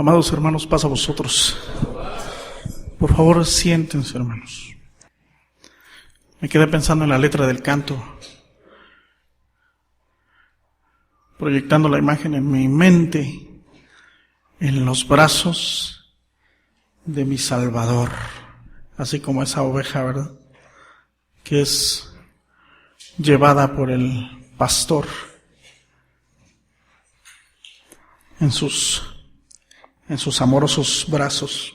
Amados hermanos, paz a vosotros. Por favor, siéntense, hermanos. Me quedé pensando en la letra del canto, proyectando la imagen en mi mente, en los brazos de mi Salvador, así como esa oveja, ¿verdad?, que es llevada por el pastor en sus amorosos brazos.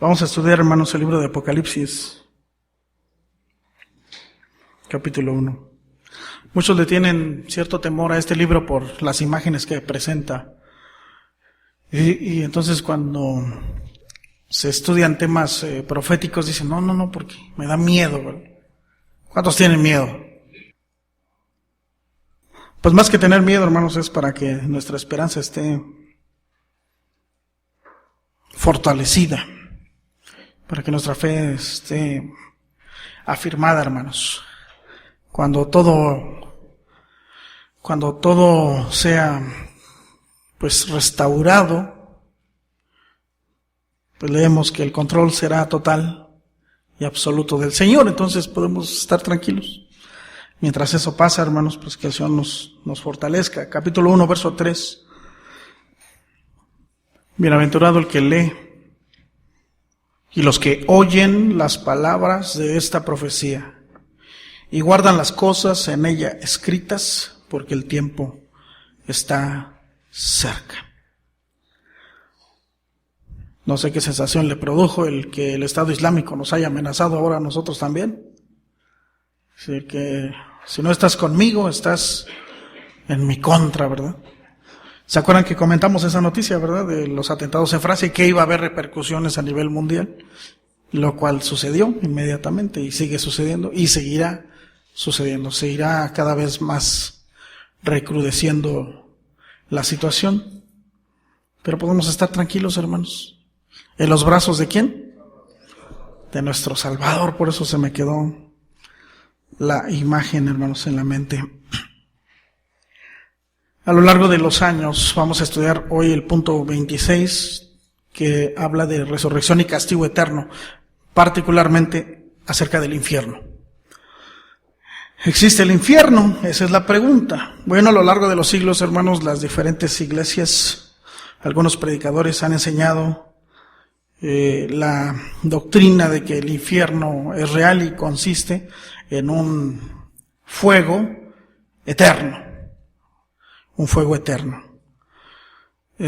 Vamos a estudiar, hermanos, el libro de Apocalipsis, capítulo 1. Muchos le tienen cierto temor a este libro por las imágenes que presenta. Y entonces cuando se estudian temas proféticos dicen, no, porque me da miedo, ¿verdad? ¿Cuántos tienen miedo? Pues más que tener miedo, hermanos, es para que nuestra esperanza esté fortalecida, para que nuestra fe esté afirmada, hermanos. Cuando todo sea pues restaurado, pues leemos que el control será total y absoluto del Señor, entonces podemos estar tranquilos. Mientras eso pasa, hermanos, pues que el Señor nos fortalezca. Capítulo 1, verso 3. Bienaventurado el que lee y los que oyen las palabras de esta profecía y guardan las cosas en ella escritas, porque el tiempo está cerca. No sé qué sensación le produjo el que el Estado Islámico nos haya amenazado ahora a nosotros también. Así que si no estás conmigo, estás en mi contra, ¿verdad? ¿Se acuerdan que comentamos esa noticia, verdad, de los atentados en Francia y que iba a haber repercusiones a nivel mundial? Lo cual sucedió inmediatamente y sigue sucediendo y seguirá sucediendo. Seguirá cada vez más recrudeciendo la situación. Pero podemos estar tranquilos, hermanos. ¿En los brazos de quién? De nuestro Salvador. Por eso se me quedó la imagen, hermanos, en la mente. A lo largo de los años vamos a estudiar hoy el punto 26, que habla de resurrección y castigo eterno, particularmente acerca del infierno. ¿Existe el infierno? Esa es la pregunta. Bueno, a lo largo de los siglos, hermanos, las diferentes iglesias, algunos predicadores han enseñado la doctrina de que el infierno es real y consiste en un fuego eterno. Un fuego eterno.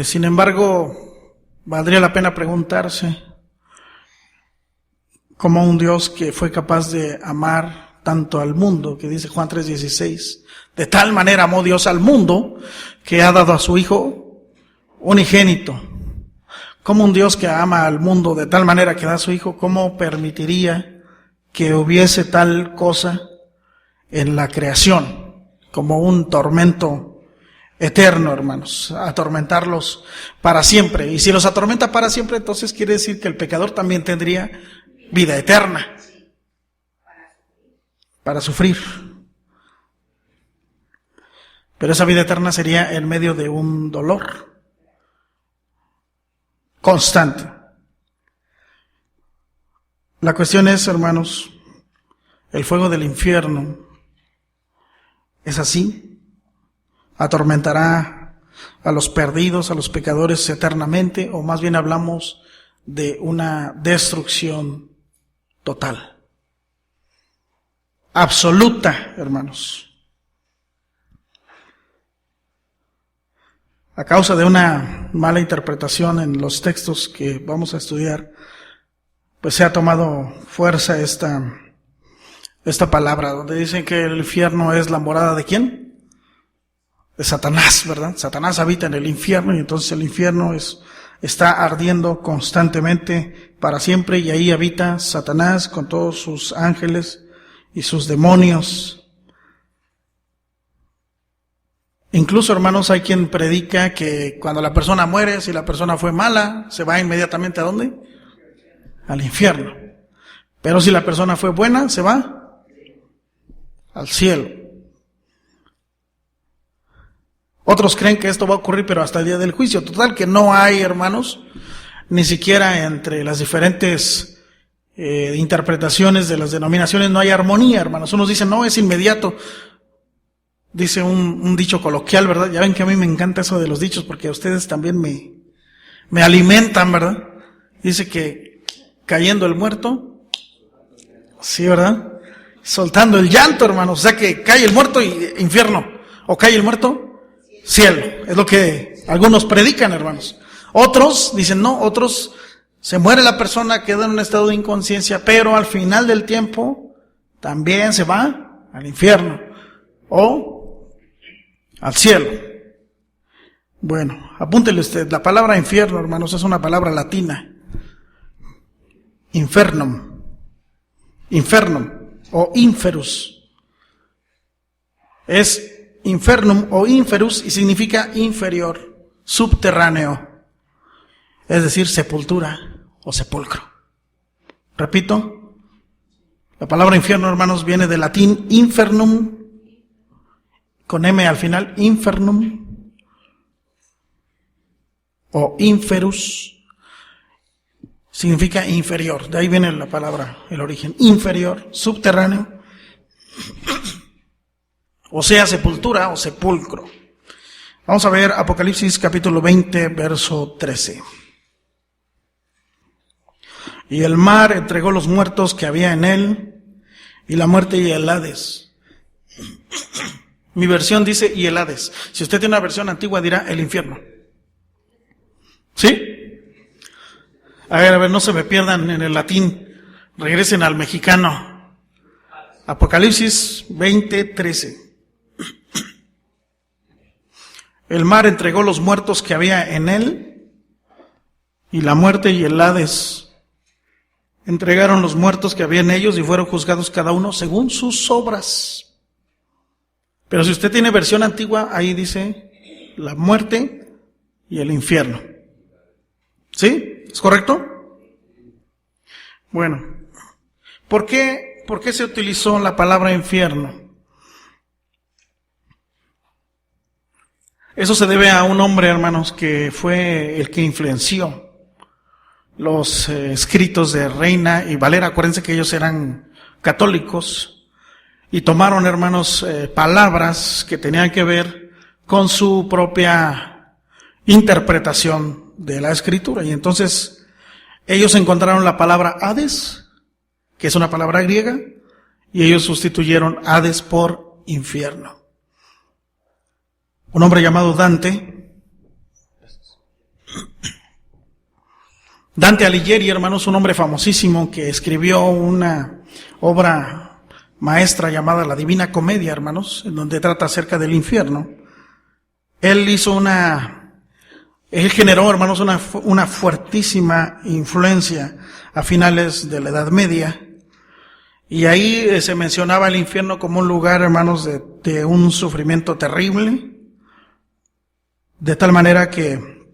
Sin embargo, valdría la pena preguntarse cómo un Dios que fue capaz de amar tanto al mundo, que dice Juan 3:16, de tal manera amó Dios al mundo que ha dado a su Hijo unigénito. Como un Dios que ama al mundo de tal manera que da a su Hijo, ¿cómo permitiría que hubiese tal cosa en la creación? Como un tormento eterno, hermanos, atormentarlos para siempre. Y si los atormenta para siempre, entonces quiere decir que el pecador también tendría vida eterna para sufrir. Pero esa vida eterna sería en medio de un dolor constante. La cuestión es, hermanos, el fuego del infierno es así. Atormentará a los perdidos, a los pecadores eternamente, o más bien hablamos de una destrucción total, absoluta, hermanos. A causa de una mala interpretación en los textos que vamos a estudiar, pues se ha tomado fuerza esta palabra, donde dicen que el infierno es la morada ¿de quién? De Satanás, ¿verdad? Satanás habita en el infierno y entonces el infierno está ardiendo constantemente para siempre y ahí habita Satanás con todos sus ángeles y sus demonios. Incluso, hermanos, hay quien predica que cuando la persona muere, si la persona fue mala, se va inmediatamente ¿a dónde? Al infierno. Pero si la persona fue buena, se va al cielo. Otros creen que esto va a ocurrir, pero hasta el día del juicio. Total, que no hay, hermanos, ni siquiera entre las diferentes interpretaciones de las denominaciones no hay armonía, hermanos. Unos dicen, no, es inmediato. Dice un dicho coloquial, ¿verdad? Ya ven que a mí me encanta eso de los dichos, porque a ustedes también me alimentan, ¿verdad? Dice que cayendo el muerto, sí, ¿verdad? Soltando el llanto, hermanos. O sea que cae el muerto y infierno. O cae el muerto, cielo. Es lo que algunos predican, hermanos. Otros dicen, no, otros se muere la persona, queda en un estado de inconsciencia, pero al final del tiempo también se va al infierno o al cielo. Bueno, apúntele usted, la palabra infierno, hermanos, es una palabra latina. Infernum o inferus. Es infernum o inferus y significa inferior, subterráneo. Es decir, sepultura o sepulcro. Repito, la palabra infierno, hermanos, viene del latín infernum, con M al final, infernum, o inferus, significa inferior. De ahí viene la palabra, el origen, inferior, subterráneo, o sea, sepultura o sepulcro. Vamos a ver Apocalipsis capítulo 20, verso 13. Y el mar entregó los muertos que había en él, y la muerte y el Hades. Mi versión dice y el Hades. Si usted tiene una versión antigua dirá el infierno. ¿Sí? A ver, no se me pierdan en el latín. Regresen al mexicano. Apocalipsis 20, 13. El mar entregó los muertos que había en él, y la muerte y el Hades entregaron los muertos que había en ellos y fueron juzgados cada uno según sus obras. Pero si usted tiene versión antigua, ahí dice la muerte y el infierno. ¿Sí? ¿Es correcto? Bueno, ¿por qué se utilizó la palabra infierno? Eso se debe a un hombre, hermanos, que fue el que influenció los escritos de Reina y Valera. Acuérdense que ellos eran católicos y tomaron, hermanos, palabras que tenían que ver con su propia interpretación de la escritura. Y entonces ellos encontraron la palabra Hades, que es una palabra griega, y ellos sustituyeron Hades por infierno. Un hombre llamado Dante Alighieri, hermanos, un hombre famosísimo que escribió una obra maestra llamada La Divina Comedia, hermanos, en donde trata acerca del infierno. Él generó, hermanos, una fuertísima influencia a finales de la Edad Media. Y ahí se mencionaba el infierno como un lugar, hermanos, de un sufrimiento terrible, de tal manera que,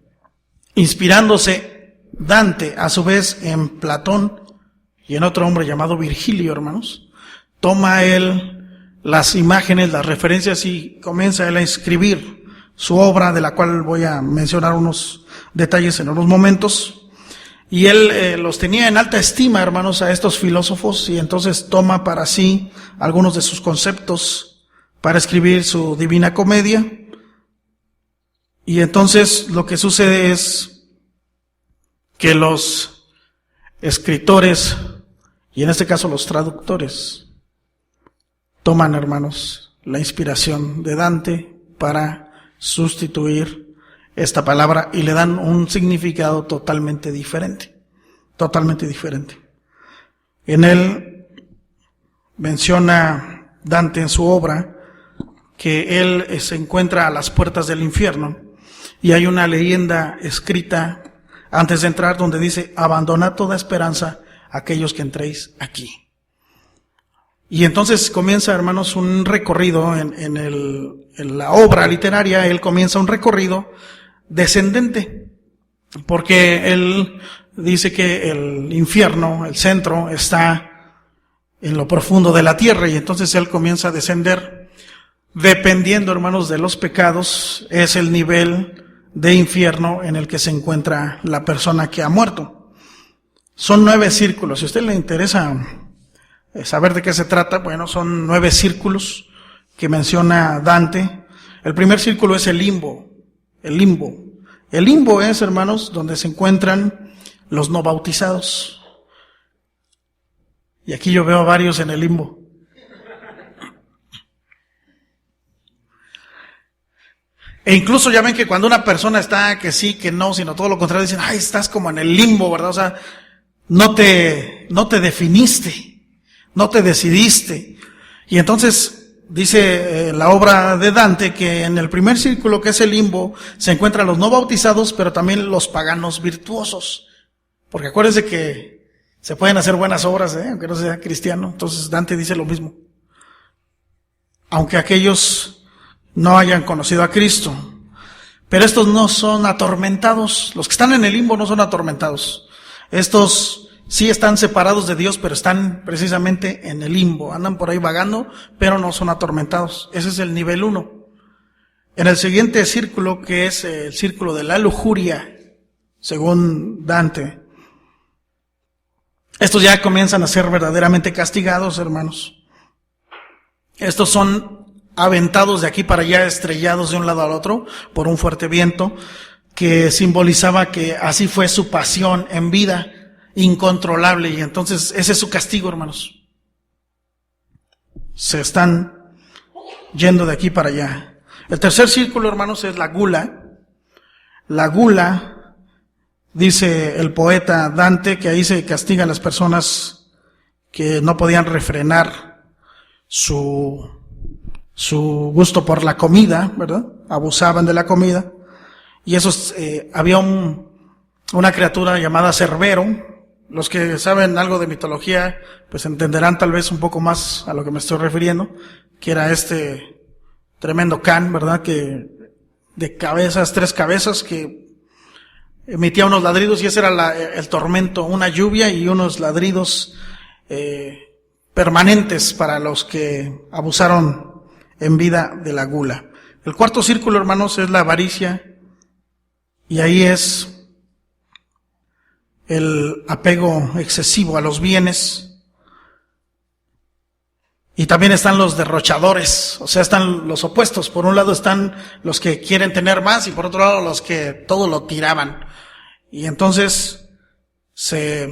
inspirándose Dante, a su vez, en Platón y en otro hombre llamado Virgilio, hermanos, toma él las imágenes, las referencias y comienza él a escribir su obra, de la cual voy a mencionar unos detalles en unos momentos. Y él los tenía en alta estima, hermanos, a estos filósofos, y entonces toma para sí algunos de sus conceptos para escribir su Divina Comedia. Y entonces lo que sucede es que los escritores, y en este caso los traductores, toman, hermanos, la inspiración de Dante para sustituir esta palabra y le dan un significado totalmente diferente. En él menciona Dante en su obra que él se encuentra a las puertas del infierno, y hay una leyenda escrita antes de entrar donde dice: abandonad toda esperanza a aquellos que entréis aquí. Y entonces comienza, hermanos, un recorrido en la obra literaria. Él comienza un recorrido descendente, porque él dice que el infierno, el centro, está en lo profundo de la tierra, y entonces él comienza a descender dependiendo, hermanos, de los pecados, es el nivel de infierno en el que se encuentra la persona que ha muerto. Son 9 círculos. Si a usted le interesa saber de qué se trata, bueno, son 9 círculos que menciona Dante. El primer círculo es el limbo. El limbo. El limbo es, hermanos, donde se encuentran los no bautizados. Y aquí yo veo a varios en el limbo. E incluso ya ven que cuando una persona está que sí, que no, sino todo lo contrario, dicen, ay, estás como en el limbo, ¿verdad? O sea, no te definiste, no te decidiste. Y entonces dice la obra de Dante que en el primer círculo, que es el limbo, se encuentran los no bautizados, pero también los paganos virtuosos. Porque acuérdense que se pueden hacer buenas obras, aunque no sea cristiano. Entonces Dante dice lo mismo. Aunque aquellos no hayan conocido a Cristo. Pero estos no son atormentados. Los que están en el limbo no son atormentados. Estos sí están separados de Dios, pero están precisamente en el limbo. Andan por ahí vagando, pero no son atormentados. Ese es el nivel 1. En el siguiente círculo, que es el círculo de la lujuria, según Dante, estos ya comienzan a ser verdaderamente castigados, hermanos. Estos son aventados de aquí para allá, estrellados de un lado al otro por un fuerte viento, que simbolizaba que así fue su pasión en vida, incontrolable, y entonces ese es su castigo, hermanos. Se están yendo de aquí para allá. El tercer círculo, hermanos, es la gula. La gula, dice el poeta Dante, que ahí se castigan las personas que no podían refrenar su gusto por la comida, ¿verdad? Abusaban de la comida. Y esos, había una criatura llamada Cerbero. Los que saben algo de mitología, pues entenderán tal vez un poco más a lo que me estoy refiriendo, que era este tremendo can, ¿verdad? Que de cabezas, 3 cabezas, que emitía unos ladridos, y ese era el tormento, una lluvia y unos ladridos permanentes para los que abusaron en vida de la gula. El cuarto círculo, hermanos, es la avaricia, y ahí es el apego excesivo a los bienes. Y también están los derrochadores, o sea, están los opuestos. Por un lado están los que quieren tener más, y por otro lado los que todo lo tiraban. Y entonces se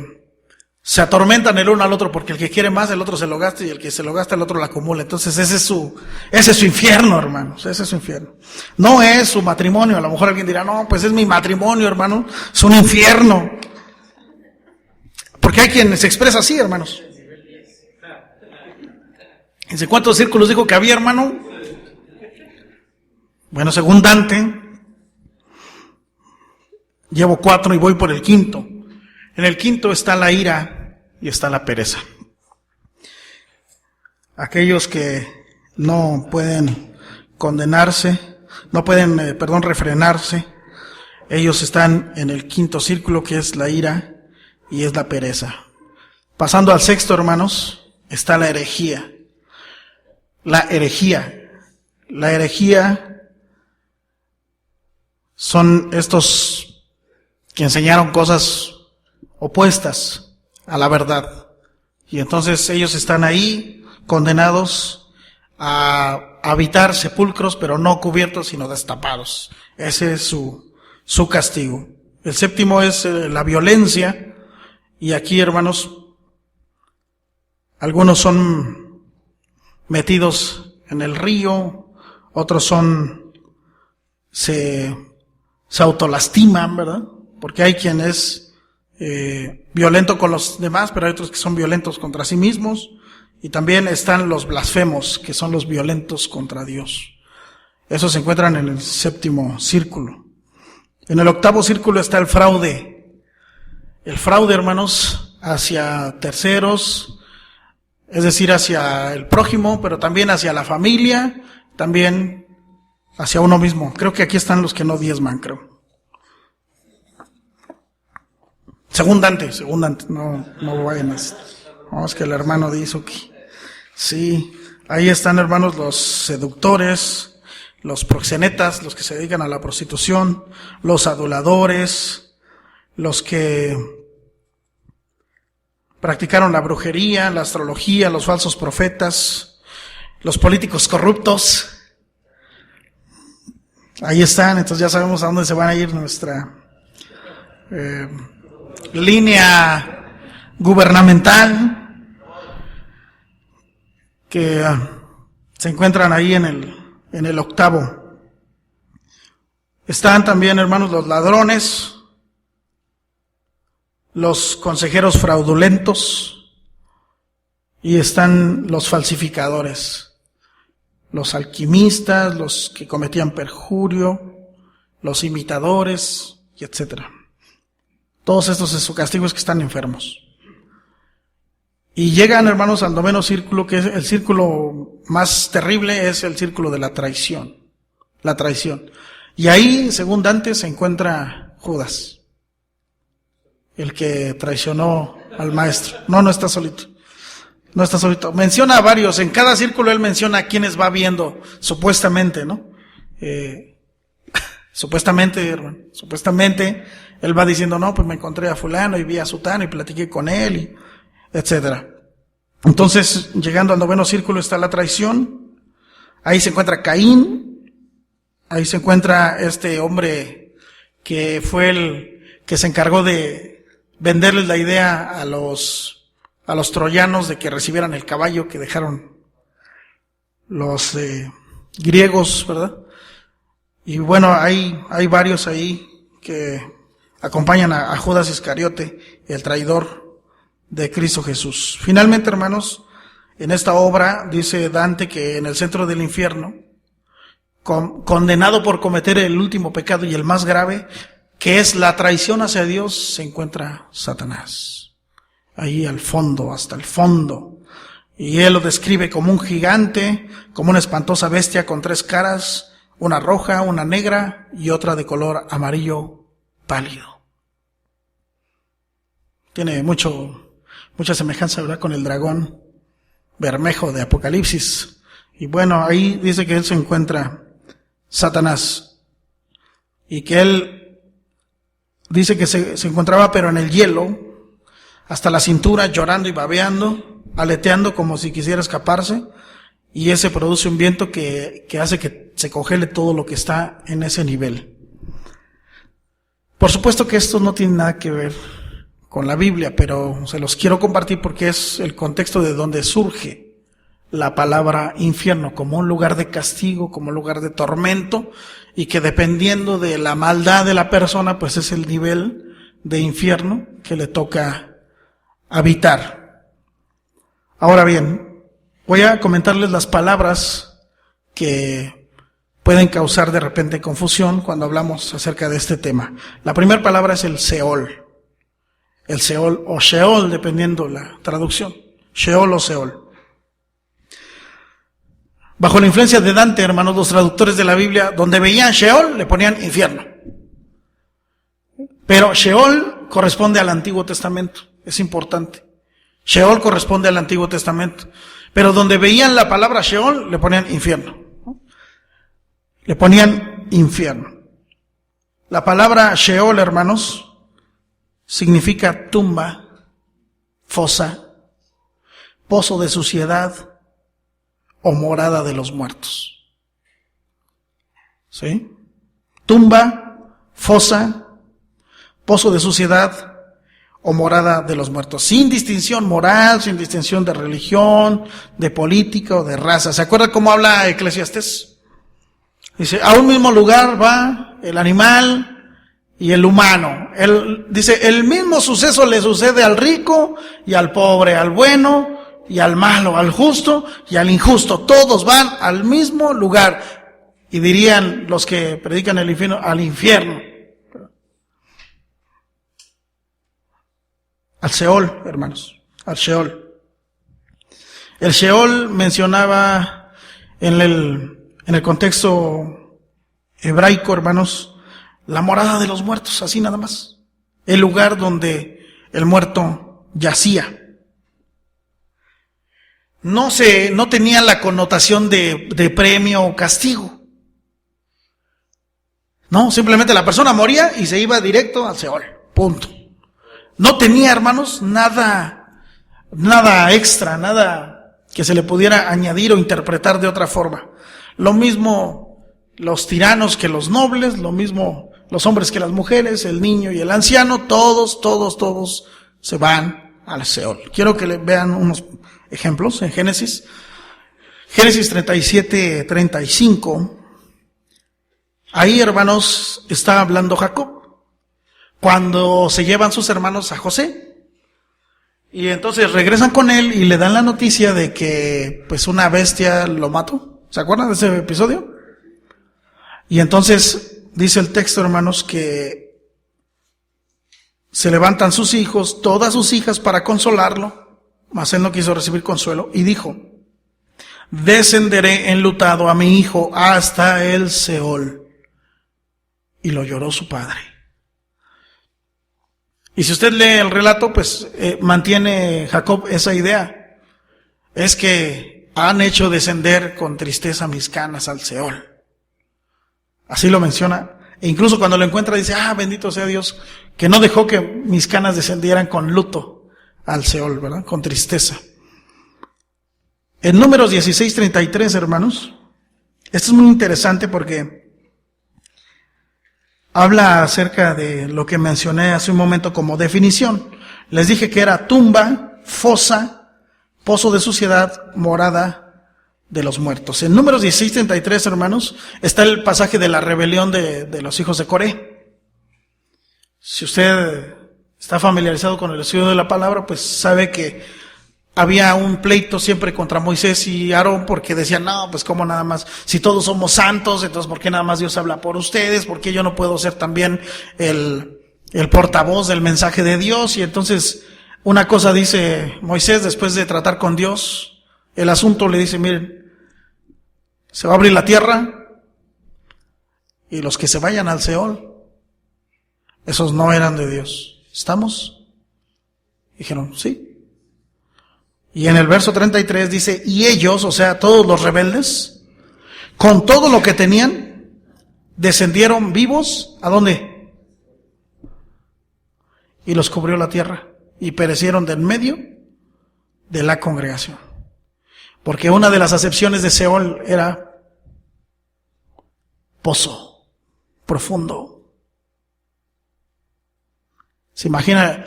atormentan el uno al otro, porque el que quiere más, el otro se lo gasta, y el que se lo gasta, el otro lo acumula. Entonces ese es su infierno, hermanos, ese es su infierno. No es su matrimonio. A lo mejor alguien dirá, no, pues es mi matrimonio, hermano, es un infierno. Porque hay quien se expresa así, hermanos. ¿En cuántos círculos dijo que había, hermano? Bueno, según Dante, llevo 4 y voy por el quinto. En el quinto está la ira y está la pereza. Aquellos que no pueden condenarse, no pueden, refrenarse, ellos están en el quinto círculo, que es la ira y es la pereza. Pasando al sexto, hermanos, está la herejía. La herejía son estos que enseñaron cosas opuestas a la verdad. Y entonces ellos están ahí condenados a habitar sepulcros, pero no cubiertos, sino destapados. Ese es su castigo. El séptimo es la violencia. Y aquí, hermanos, algunos son metidos en el río, otros se autolastiman, ¿verdad? Porque hay quien es violento con los demás, pero hay otros que son violentos contra sí mismos. Y también están los blasfemos, que son los violentos contra Dios. Esos se encuentran en el séptimo círculo. En el octavo círculo está el fraude. El fraude, hermanos, hacia terceros, es decir, hacia el prójimo, pero también hacia la familia, también hacia uno mismo. Creo que aquí están los que no diezman, creo. Según Dante, no vayan a... No, es que el hermano dijo que... Sí, Ahí están, hermanos, los seductores, los proxenetas, los que se dedican a la prostitución, los aduladores, los que practicaron la brujería, la astrología, los falsos profetas, los políticos corruptos. Ahí están, entonces ya sabemos a dónde se van a ir nuestra línea gubernamental, que se encuentran ahí en el octavo. Están también, hermanos, los ladrones, los consejeros fraudulentos, y están los falsificadores, los alquimistas, los que cometían perjurio, los imitadores, y etcétera. Todos estos en su castigo es que están enfermos. Y llegan, hermanos, al noveno círculo, que es el círculo más terrible, es el círculo de la traición. La traición. Y ahí, según Dante, se encuentra Judas, el que traicionó al maestro. No está solito. No está solito. Menciona a varios. En cada círculo él menciona a quienes va viendo, supuestamente, ¿no? Supuestamente, hermano. Supuestamente, él va diciendo, no, pues me encontré a fulano y vi a sutano y platiqué con él, y etcétera. Entonces, llegando al noveno círculo está la traición. Ahí se encuentra Caín. Ahí se encuentra este hombre que fue el que se encargó de venderles la idea a los troyanos de que recibieran el caballo que dejaron los griegos, ¿verdad? Y bueno, hay varios ahí que acompañan a Judas Iscariote, el traidor de Cristo Jesús. Finalmente, hermanos, en esta obra dice Dante que en el centro del infierno, condenado por cometer el último pecado y el más grave, que es la traición hacia Dios, se encuentra Satanás. Ahí al fondo, hasta el fondo. Y él lo describe como un gigante, como una espantosa bestia con 3 caras, una roja, una negra y otra de color amarillo pálido. Tiene mucha semejanza, ¿verdad?, con el dragón Bermejo de Apocalipsis. Y bueno, ahí dice que él se encuentra Satanás. Y que él dice que se encontraba pero en el hielo, hasta la cintura, llorando y babeando, aleteando como si quisiera escaparse. Y ese produce un viento que hace que se congele todo lo que está en ese nivel. Por supuesto que esto no tiene nada que ver con la Biblia, pero se los quiero compartir porque es el contexto de donde surge la palabra infierno, como un lugar de castigo, como un lugar de tormento, y que dependiendo de la maldad de la persona, pues es el nivel de infierno que le toca habitar. Ahora bien, voy a comentarles las palabras que pueden causar de repente confusión cuando hablamos acerca de este tema. La primera palabra es el Seol. El Seol o Sheol, dependiendo la traducción. Sheol o Seol. Bajo la influencia de Dante, hermanos, los traductores de la Biblia, donde veían Sheol, le ponían infierno. Pero Sheol corresponde al Antiguo Testamento. Es importante. Sheol corresponde al Antiguo Testamento. Pero donde veían la palabra Sheol, le ponían infierno. Le ponían infierno. La palabra Sheol, hermanos, significa tumba, fosa, pozo de suciedad o morada de los muertos. ¿Sí? Tumba, fosa, pozo de suciedad o morada de los muertos, sin distinción moral, sin distinción de religión, de política o de raza. ¿Se acuerda cómo habla Eclesiastés? Dice, a un mismo lugar va el animal y el humano. Dice, el mismo suceso le sucede al rico y al pobre, al bueno y al malo, al justo y al injusto. Todos van al mismo lugar. Y dirían los que predican el infierno, al infierno. Al Seol, hermanos, al Sheol. El Sheol mencionaba en el contexto hebraico, hermanos, la morada de los muertos, así nada más. El lugar donde el muerto yacía. no tenía la connotación de premio o castigo. No, simplemente la persona moría y se iba directo al Seol. Punto. No tenía, hermanos, nada extra, nada que se le pudiera añadir o interpretar de otra forma. Lo mismo los tiranos que los nobles, lo mismo los hombres que las mujeres, el niño y el anciano, todos se van al Seol. Quiero que le vean unos ejemplos en Génesis 37:35. Ahí, hermanos, está hablando Jacob cuando se llevan sus hermanos a José. Y entonces regresan con él y le dan la noticia de que pues una bestia lo mató. ¿Se acuerdan de ese episodio? Y entonces dice el texto, hermanos, que se levantan sus hijos, todas sus hijas, para consolarlo, mas él no quiso recibir consuelo y dijo: descenderé enlutado a mi hijo hasta el Seol. Y lo lloró su padre. Y si usted lee el relato, pues mantiene Jacob esa idea. Es que han hecho descender con tristeza mis canas al Seol. Así lo menciona. E incluso cuando lo encuentra dice: bendito sea Dios, que no dejó que mis canas descendieran con luto al Seol, ¿verdad? Con tristeza. En Números 16:33, hermanos, esto es muy interesante porque habla acerca de lo que mencioné hace un momento como definición. Les dije que era tumba, fosa, pozo de suciedad, morada de los muertos. En Números 16:33, hermanos, está el pasaje de la rebelión de los hijos de Coré. Si usted está familiarizado con el estudio de la palabra, pues sabe que había un pleito siempre contra Moisés y Aarón, porque decían: no, pues cómo nada más, si todos somos santos, entonces ¿por qué nada más Dios habla por ustedes? ¿Por qué yo no puedo ser también el portavoz del mensaje de Dios? Y entonces una cosa dice Moisés después de tratar con Dios el asunto, le dice: miren, se va a abrir la tierra y los que se vayan al Seol, esos no eran de Dios. ¿Estamos? Dijeron: sí. Y en el verso 33 dice: y ellos, o sea, todos los rebeldes, con todo lo que tenían, descendieron vivos, ¿a dónde? Y los cubrió la tierra, y perecieron de en medio de la congregación. Porque una de las acepciones de Seol era pozo profundo. ¿Se imagina?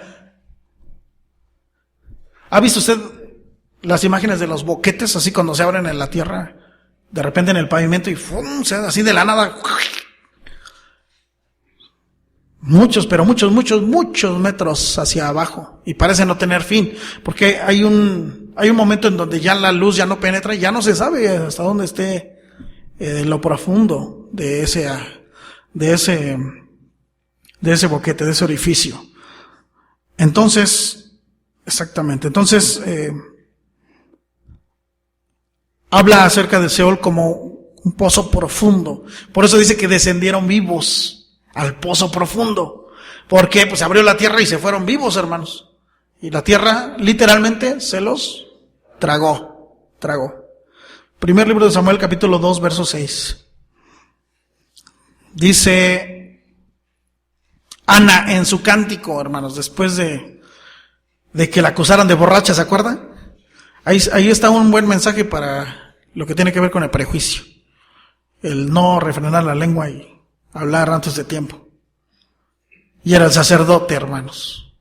¿Ha visto usted las imágenes de los boquetes, así cuando se abren en la tierra, de repente en el pavimento y ¡fum!, se da así de la nada? Muchos metros hacia abajo, y parece no tener fin, porque hay un momento en donde ya la luz ya no penetra y ya no se sabe hasta dónde esté lo profundo de ese boquete, de ese orificio. Entonces, exactamente, habla acerca del Seol como un pozo profundo. Por eso dice que descendieron vivos al pozo profundo. ¿Por qué? Pues abrió la tierra y se fueron vivos, hermanos. Y la tierra literalmente se los tragó. Primer libro de Samuel, capítulo 2, verso 6. Dice Ana en su cántico, hermanos, después de que la acusaran de borracha, ¿se acuerdan? Ahí está un buen mensaje para lo que tiene que ver con el prejuicio. El no refrenar la lengua y hablar antes de tiempo. Y era el sacerdote, hermanos.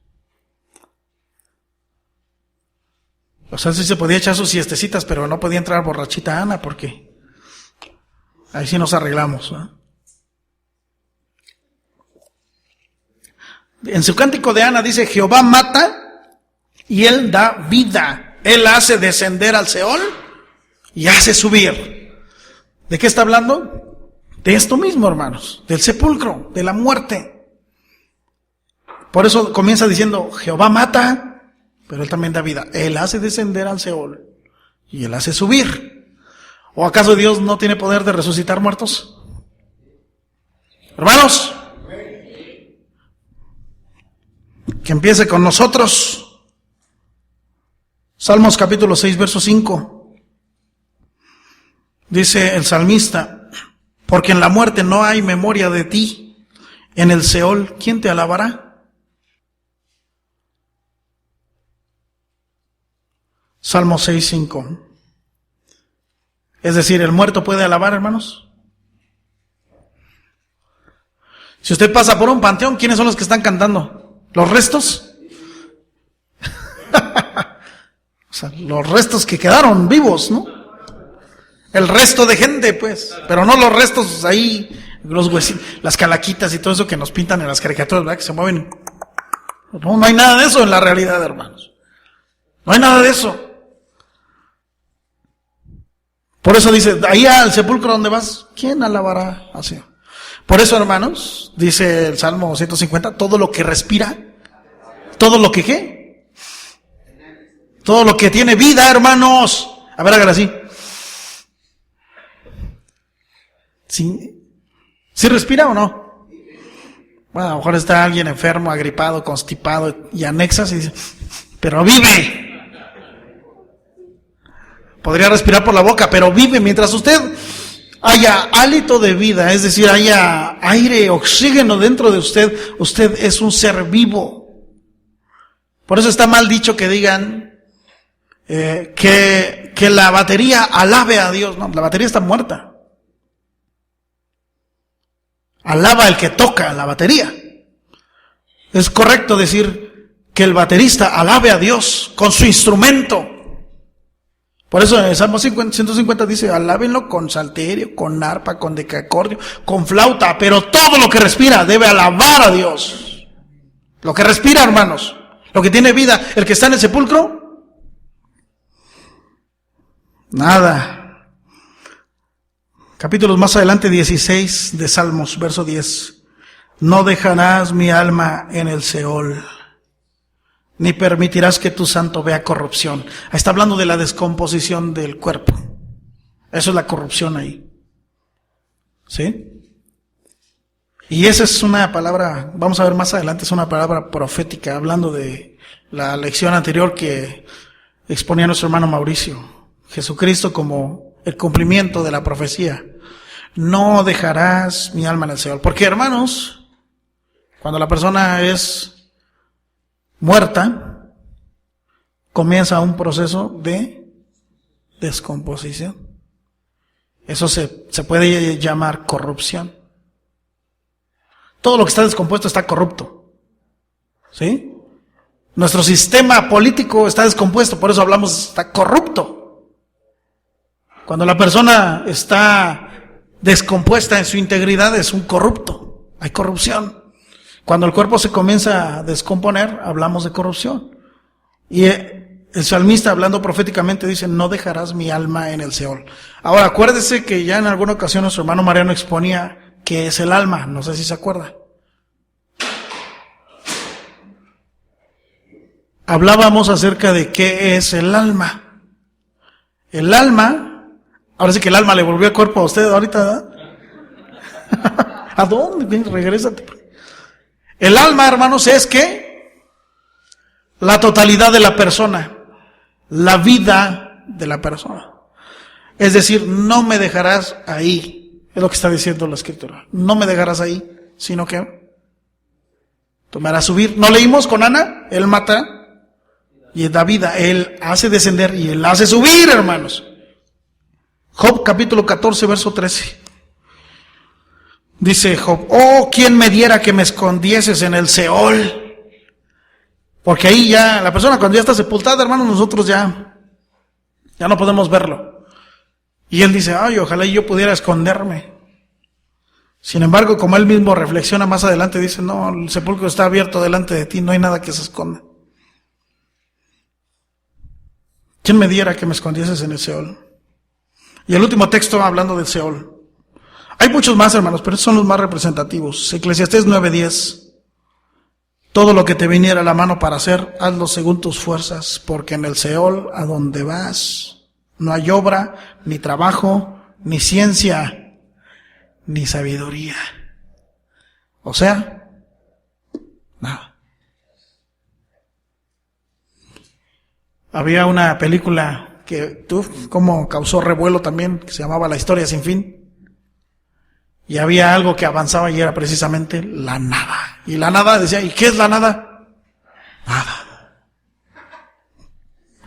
O sea, sí se podía echar sus siestecitas, pero no podía entrar borrachita Ana, porque ahí sí nos arreglamos, ¿no? En su cántico de Ana dice: Jehová mata y él da vida. Él hace descender al Seol y hace subir. ¿De qué está hablando? De esto mismo, hermanos, del sepulcro, de la muerte. Por eso comienza diciendo: Jehová mata, pero él también da vida. Él hace descender al Seol y él hace subir. ¿O acaso Dios no tiene poder de resucitar muertos? Hermanos, que empiece con nosotros. Salmos capítulo 6, verso 5. Dice el salmista: porque en la muerte no hay memoria de ti. En el Seol, ¿quién te alabará? Salmo 6, 5. Es decir, ¿el muerto puede alabar, hermanos? Si usted pasa por un panteón, ¿quiénes son los que están cantando? ¿Los restos? O sea, los restos que quedaron vivos, ¿no? El resto de gente, pues. Pero no los restos ahí, los huesitos, las calaquitas y todo eso que nos pintan en las caricaturas, ¿verdad? Que se mueven. No hay nada de eso en la realidad, hermanos. No hay nada de eso. Por eso dice, ahí al sepulcro donde vas, ¿quién alabará así? Por eso, hermanos, dice el Salmo 150, todo lo que respira, todo lo que ¿qué? Todo lo que tiene vida, hermanos. A ver, hágala así. ¿Sí respira o no? Bueno, a lo mejor está alguien enfermo, agripado, constipado y anexas y dice, pero vive. Podría respirar por la boca, pero vive. Mientras usted haya hálito de vida, es decir, haya aire, oxígeno dentro de usted, usted es un ser vivo. Por eso está mal dicho que digan que la batería alabe a Dios. No, la batería está muerta. Alaba el que toca la batería. Es correcto decir que el baterista alabe a Dios con su instrumento. Por eso en el Salmo 150 dice, alábenlo con salterio, con arpa, con decacordio, con flauta, pero todo lo que respira debe alabar a Dios. Lo que respira, hermanos, lo que tiene vida, el que está en el sepulcro, nada. Capítulos más adelante, 16 de Salmos, verso 10. No dejarás mi alma en el Seol, ni permitirás que tu santo vea corrupción. Ahí está hablando de la descomposición del cuerpo. Eso es la corrupción ahí. ¿Sí? Y esa es una palabra, vamos a ver más adelante, es una palabra profética, hablando de la lección anterior que exponía nuestro hermano Mauricio. Jesucristo como el cumplimiento de la profecía. No dejarás mi alma en el Seol. Porque, hermanos, cuando la persona es muerta, comienza un proceso de descomposición. Eso se puede llamar corrupción. Todo lo que está descompuesto está corrupto. ¿Sí? Nuestro sistema político está descompuesto, por eso hablamos, está corrupto. Cuando la persona está descompuesta en su integridad, es un corrupto. Hay corrupción. Cuando el cuerpo se comienza a descomponer, hablamos de corrupción. Y el salmista, hablando proféticamente, dice, no dejarás mi alma en el Seol. Ahora, acuérdese que ya en alguna ocasión nuestro hermano Mariano exponía qué es el alma. No sé si se acuerda. Hablábamos acerca de qué es el alma. El alma, ahora sí que el alma le volvió el cuerpo a usted ahorita, ¿verdad? ¿A dónde? Ven, regrésate. El alma, hermanos, es que la totalidad de la persona, la vida de la persona. Es decir, no me dejarás ahí, es lo que está diciendo la Escritura. No me dejarás ahí, sino que tú me harás subir. ¿No leímos con Ana? Él mata y da vida, él hace descender y él hace subir, hermanos. Job capítulo 14, verso 13. Dice Job, oh, ¿quién me diera que me escondieses en el Seol? Porque ahí ya, la persona cuando ya está sepultada, hermanos, nosotros ya no podemos verlo. Y él dice, ay, ojalá yo pudiera esconderme. Sin embargo, como él mismo reflexiona más adelante, dice, no, el sepulcro está abierto delante de ti, no hay nada que se esconda. ¿Quién me diera que me escondieses en el Seol? Y el último texto hablando del Seol. Hay muchos más, hermanos, pero estos son los más representativos. Eclesiastés 9:10. Todo lo que te viniera a la mano para hacer, hazlo según tus fuerzas, porque en el Seol, a donde vas, no hay obra, ni trabajo, ni ciencia, ni sabiduría. O sea, nada. Había una película que como causó revuelo también, que se llamaba La historia sin fin. Y había algo que avanzaba y era precisamente la nada. Y la nada decía, ¿y qué es la nada? Nada.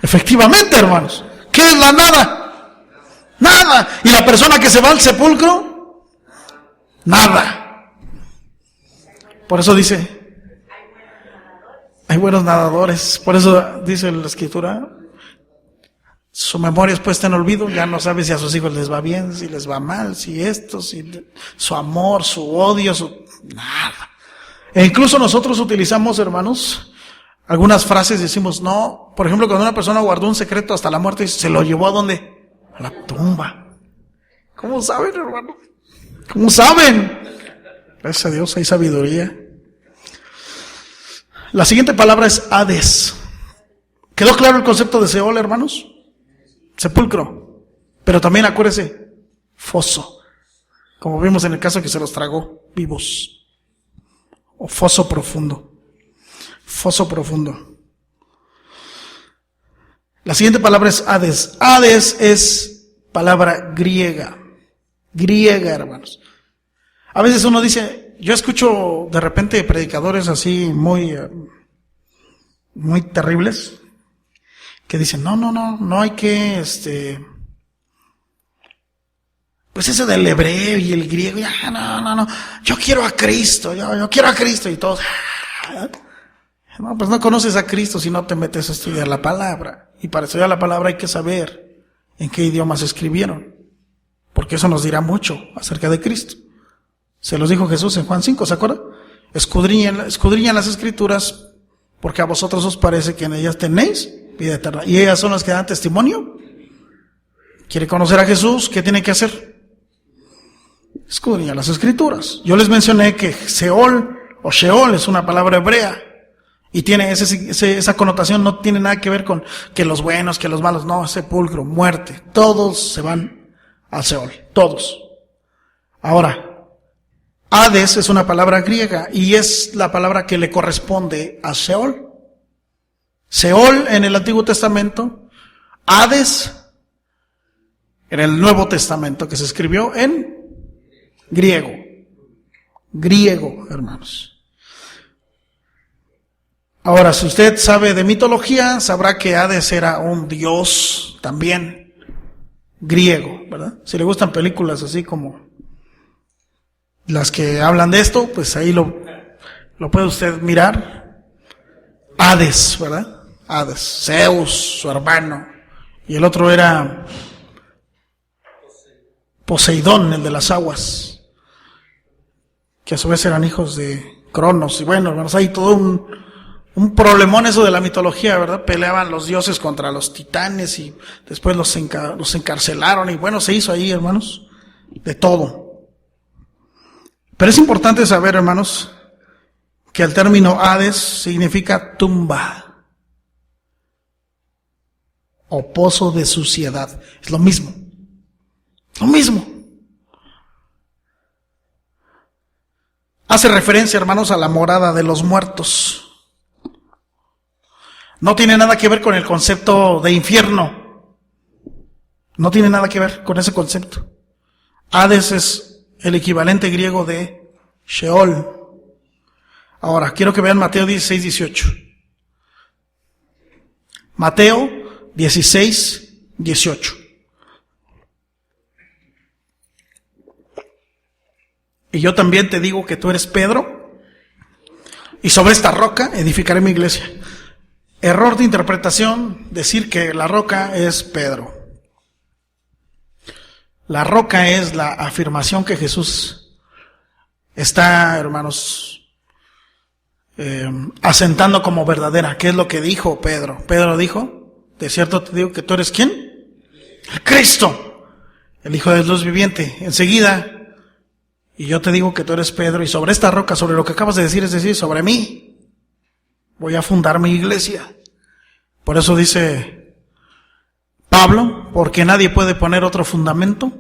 Efectivamente, hermanos. ¿Qué es la nada? Nada. ¿Y la persona que se va al sepulcro? Nada. Por eso dice, hay buenos nadadores. Por eso dice la Escritura, su memoria es puesta en olvido, ya no sabe si a sus hijos les va bien, si les va mal, si esto, si su amor, su odio, nada. E incluso nosotros utilizamos, hermanos, algunas frases, decimos, no, por ejemplo, cuando una persona guardó un secreto hasta la muerte, se lo llevó ¿a dónde? A la tumba. ¿Cómo saben, hermano? ¿Cómo saben? Gracias a Dios, hay sabiduría. La siguiente palabra es Hades. ¿Quedó claro el concepto de Seol, hermanos? Sepulcro. Pero también acuérdese, foso. Como vimos en el caso que se los tragó vivos. O foso profundo. Foso profundo. La siguiente palabra es Hades. Hades es palabra griega. Griega, hermanos. A veces uno dice, yo escucho de repente predicadores así muy terribles, que dicen, no hay que, pues ese del hebreo y el griego, ya, no, yo quiero a Cristo, yo quiero a Cristo, y todos, no, pues no conoces a Cristo si no te metes a estudiar la palabra, y para estudiar la palabra hay que saber en qué idiomas escribieron, porque eso nos dirá mucho acerca de Cristo. Se los dijo Jesús en Juan 5, ¿se acuerdan? Escudriñan las Escrituras, porque a vosotros os parece que en ellas tenéis vida eterna. Y ellas son las que dan testimonio. ¿Quiere conocer a Jesús? ¿Qué tiene que hacer? Escudriñar las Escrituras. Yo les mencioné que Seol o Sheol es una palabra hebrea. Y tiene esa connotación, no tiene nada que ver con que los buenos, que los malos. No, sepulcro, muerte. Todos se van al Seol. Todos. Ahora, Hades es una palabra griega y es la palabra que le corresponde a Seol. Seol en el Antiguo Testamento, Hades en el Nuevo Testamento, que se escribió en griego. Griego, hermanos. Ahora, si usted sabe de mitología, sabrá que Hades era un dios también griego, ¿verdad? Si le gustan películas así como las que hablan de esto, pues ahí lo puede usted mirar. Hades, ¿verdad? Hades, Zeus, su hermano, y el otro era Poseidón, el de las aguas, que a su vez eran hijos de Cronos, y bueno, hermanos, hay todo un problemón eso de la mitología, ¿verdad? Peleaban los dioses contra los titanes y después los encarcelaron, y bueno, se hizo ahí, hermanos, de todo. Pero es importante saber, hermanos, que el término Hades significa tumba o pozo de suciedad. Es lo mismo. Lo mismo. Hace referencia, hermanos, a la morada de los muertos. No tiene nada que ver con el concepto de infierno. No tiene nada que ver con ese concepto. Hades es el equivalente griego de Sheol. Ahora, quiero que vean Mateo 16, 18. Mateo 16, 18. Y yo también te digo que tú eres Pedro, y sobre esta roca edificaré mi iglesia. Error de interpretación decir que la roca es Pedro. La roca es la afirmación que Jesús está, hermanos, asentando como verdadera. ¿Qué es lo que dijo Pedro? Pedro dijo, de cierto te digo que tú eres ¿quién? El Cristo, el Hijo de Dios viviente. Enseguida, y yo te digo que tú eres Pedro, y sobre esta roca, sobre lo que acabas de decir, es decir, sobre mí, voy a fundar mi iglesia. Por eso dice Pablo, porque nadie puede poner otro fundamento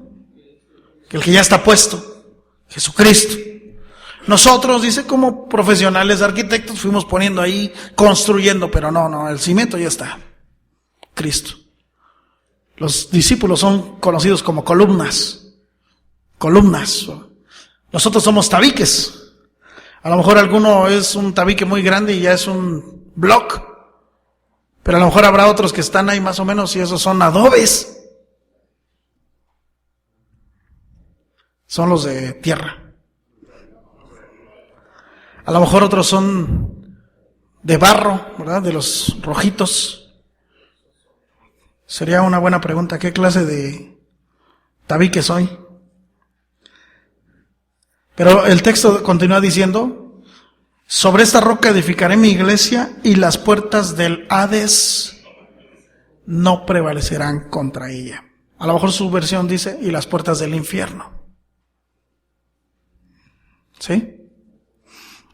que el que ya está puesto, Jesucristo. Nosotros, dice, como profesionales arquitectos fuimos poniendo ahí, construyendo, pero no, el cimiento ya está. Cristo. Los discípulos son conocidos como columnas. Nosotros somos tabiques. A lo mejor alguno es un tabique muy grande y ya es un block. Pero a lo mejor habrá otros que están ahí más o menos y esos son adobes. Son los de tierra. A lo mejor otros son de barro, ¿verdad? De los rojitos. Sería una buena pregunta, ¿qué clase de tabique soy? Pero el texto continúa diciendo, sobre esta roca edificaré mi iglesia y las puertas del Hades no prevalecerán contra ella. A lo mejor su versión dice, y las puertas del infierno. ¿Sí?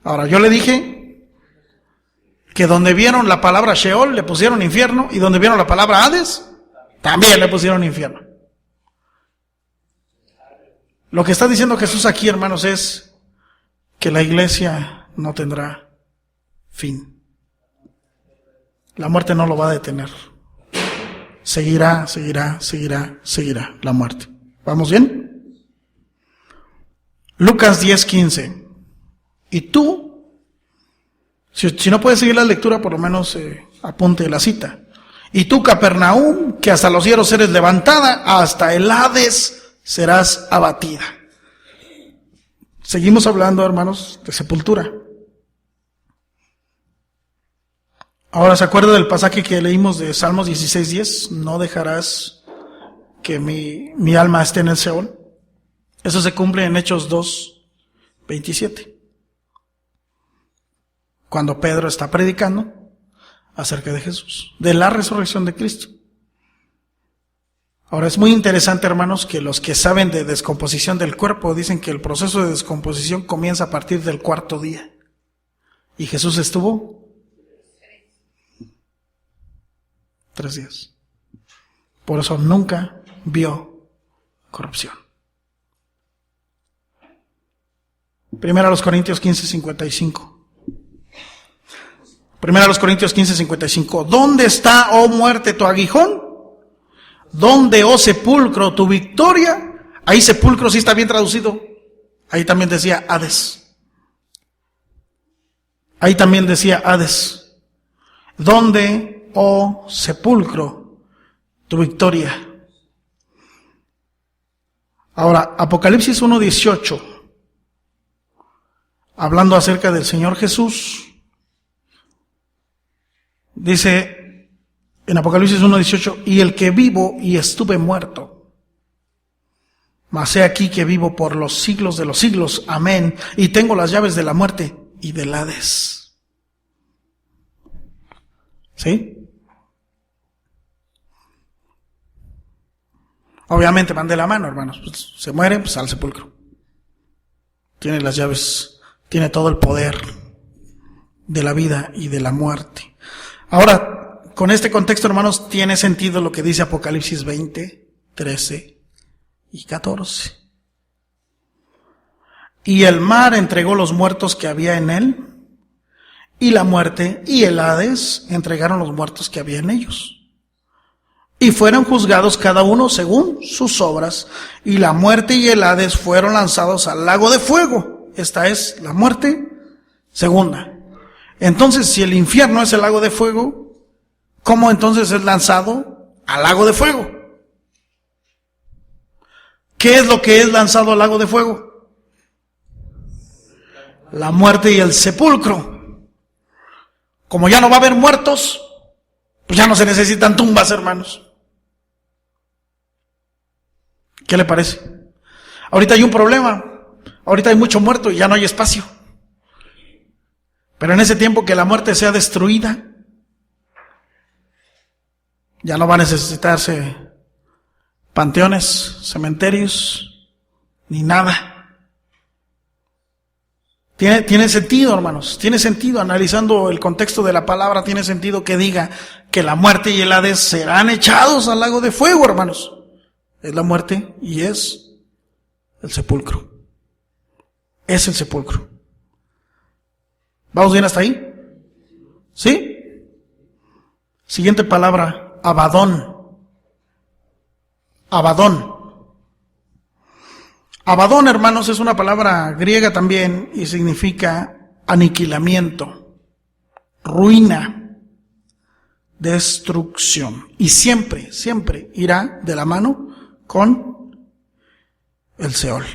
Ahora, yo le dije que donde vieron la palabra Sheol le pusieron infierno y donde vieron la palabra Hades también le pusieron infierno. Lo que está diciendo Jesús aquí, hermanos, es que la iglesia no tendrá fin. La muerte no lo va a detener. Seguirá la muerte. ¿Vamos bien? Lucas 10:15. Y tú, si no puedes seguir la lectura, por lo menos apunte la cita. Y tú, Capernaum, que hasta los cielos eres levantada, hasta el Hades serás abatida. Seguimos hablando, hermanos, de sepultura. Ahora, ¿se acuerda del pasaje que leímos de Salmos 16:10? No dejarás que mi alma esté en el Seol. Eso se cumple en Hechos 2:27. Cuando Pedro está predicando acerca de Jesús, de la resurrección de Cristo. Ahora es muy interesante, hermanos, que los que saben de descomposición del cuerpo dicen que el proceso de descomposición comienza a partir del 4º día. Y Jesús estuvo 3 días. Por eso nunca vio corrupción. 1 Corintios 15:55. 1 Corintios 15:55. ¿Dónde está, oh muerte, tu aguijón? ¿Dónde, oh sepulcro, tu victoria? Ahí sepulcro sí está bien traducido. Ahí también decía Hades. Ahí también decía Hades. ¿Dónde, oh sepulcro, tu victoria? Ahora, Apocalipsis 1:18. Hablando acerca del Señor Jesús. Dice en Apocalipsis 1:18, y el que vivo y estuve muerto, mas he aquí que vivo por los siglos de los siglos, amén, y tengo las llaves de la muerte y del Hades. ¿Sí? Obviamente van de la mano, hermanos, pues, se muere, pues al sepulcro. Tiene las llaves, tiene todo el poder de la vida y de la muerte. Ahora, con este contexto, hermanos, tiene sentido lo que dice Apocalipsis 20, 13 y 14. Y el mar entregó los muertos que había en él, y la muerte y el Hades entregaron los muertos que había en ellos. Y fueron juzgados cada uno según sus obras, y la muerte y el Hades fueron lanzados al lago de fuego. Esta es la muerte segunda. Entonces, si el infierno es el lago de fuego, ¿cómo entonces es lanzado al lago de fuego? ¿Qué es lo que es lanzado al lago de fuego? La muerte y el sepulcro. Como ya no va a haber muertos, pues ya no se necesitan tumbas, hermanos. ¿Qué le parece? Ahorita hay un problema. Ahorita hay mucho muerto y ya no hay espacio. Pero en ese tiempo que la muerte sea destruida, ya no va a necesitarse panteones, cementerios, ni nada. Tiene sentido, hermanos, tiene sentido, analizando el contexto de la palabra, tiene sentido que diga que la muerte y el Hades serán echados al lago de fuego, hermanos. Es la muerte y es el sepulcro. Es el sepulcro. ¿Vamos bien hasta ahí? ¿Sí? Siguiente palabra Abadón. Abadón. Abadón, hermanos, es una palabra griega también y significa aniquilamiento, ruina, destrucción. Y siempre, siempre irá de la mano con el Seol.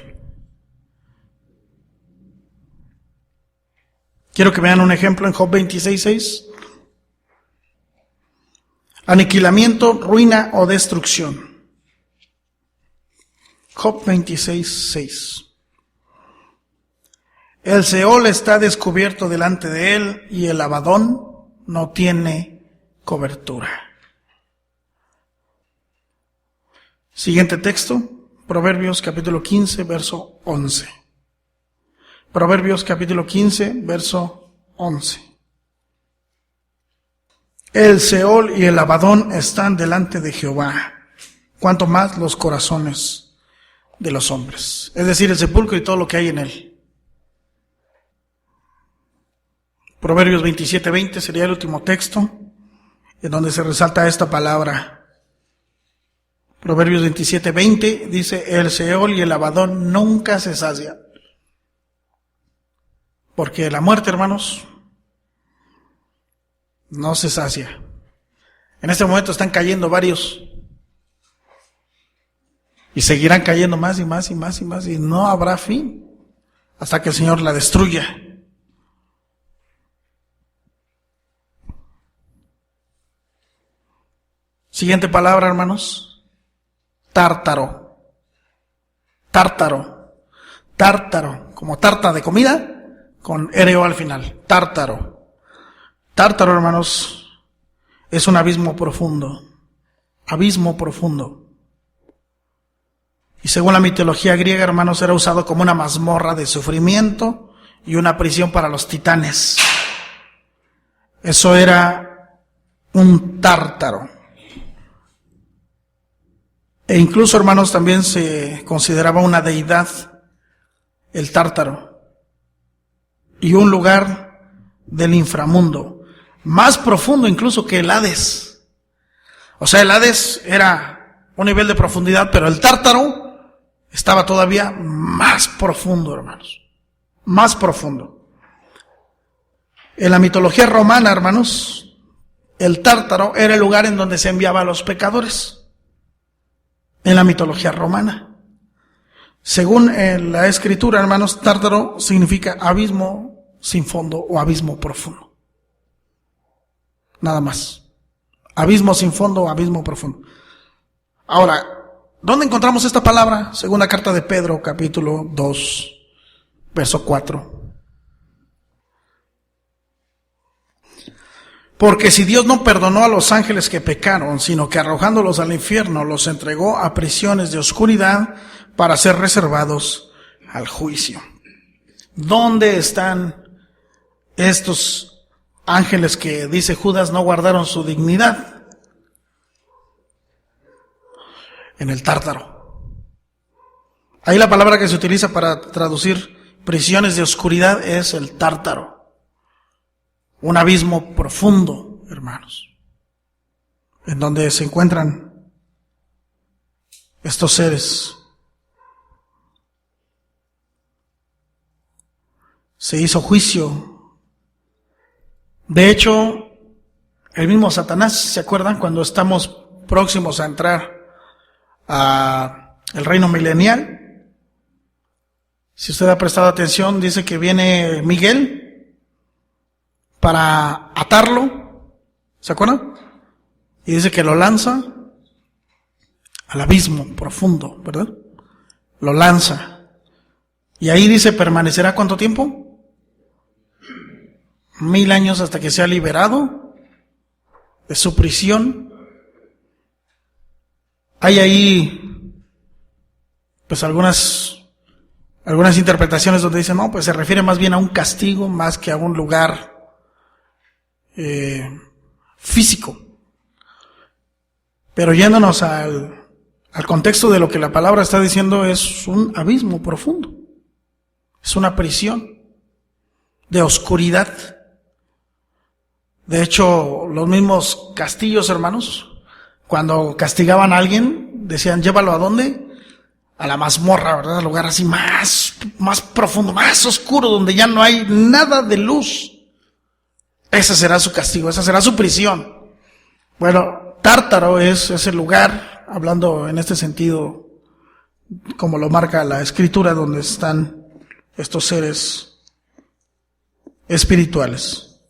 Quiero que vean un ejemplo en Job 26:6. Aniquilamiento, ruina o destrucción. Job 26:6. El Seol está descubierto delante de él y el Abadón no tiene cobertura. Siguiente texto, Proverbios capítulo 15, verso 11. Proverbios capítulo 15, verso 11. El Seol y el Abadón están delante de Jehová, cuanto más los corazones de los hombres. Es decir, el sepulcro y todo lo que hay en él. Proverbios 27:20 sería el último texto en donde se resalta esta palabra. Proverbios 27:20 dice, el Seol y el Abadón nunca se sacian. Porque la muerte, hermanos, no se sacia. En este momento están cayendo varios. Y seguirán cayendo más y más y más y más. Y no habrá fin hasta que el Señor la destruya. Siguiente palabra, hermanos. Tártaro. Tártaro. Tártaro. Como tarta de comida, con ereo al final. Tártaro. Tártaro, hermanos, es un abismo profundo. Abismo profundo. Y según la mitología griega, hermanos, era usado como una mazmorra de sufrimiento y una prisión para los titanes. Eso era un tártaro. E incluso, hermanos, también se consideraba una deidad el tártaro. Y un lugar del inframundo, más profundo incluso que el Hades. O sea, el Hades era un nivel de profundidad, pero el tártaro estaba todavía más profundo, hermanos. Más profundo. En la mitología romana, hermanos, el tártaro era el lugar en donde se enviaba a los pecadores. En la mitología romana. Según la escritura, hermanos, tártaro significa abismo sin fondo o abismo profundo. Nada más. Abismo sin fondo o abismo profundo. Ahora, ¿dónde encontramos esta palabra? Segunda carta de Pedro, capítulo 2, verso 4. Porque si Dios no perdonó a los ángeles que pecaron, sino que arrojándolos al infierno los entregó a prisiones de oscuridad para ser reservados al juicio. ¿Dónde están estos ángeles que, dice Judas, no guardaron su dignidad? En el tártaro. Ahí la palabra que se utiliza para traducir prisiones de oscuridad es el tártaro. Un abismo profundo, hermanos, en donde se encuentran estos seres. Se hizo juicio. De hecho, el mismo Satanás, ¿se acuerdan? Cuando estamos próximos a entrar a el reino milenial, si usted ha prestado atención, dice que viene Miguel para atarlo, ¿se acuerdan? Y dice que lo lanza al abismo profundo, ¿verdad? Lo lanza. Y ahí dice, ¿permanecerá cuánto tiempo? 1000 años hasta que sea liberado de su prisión. Hay ahí, pues algunas interpretaciones donde dicen, no, pues se refiere más bien a un castigo más que a un lugar físico. Pero yéndonos al contexto de lo que la palabra está diciendo, es un abismo profundo. Es una prisión de oscuridad. De hecho, los mismos castillos, hermanos, Cuando castigaban a alguien, decían, llévalo ¿a dónde? A la mazmorra, ¿verdad? Al lugar así más profundo, más oscuro, donde ya no hay nada de luz. Ese será su castigo, esa será su prisión. Bueno, Tártaro es ese lugar, hablando en este sentido, como lo marca la Escritura, donde están estos seres espirituales.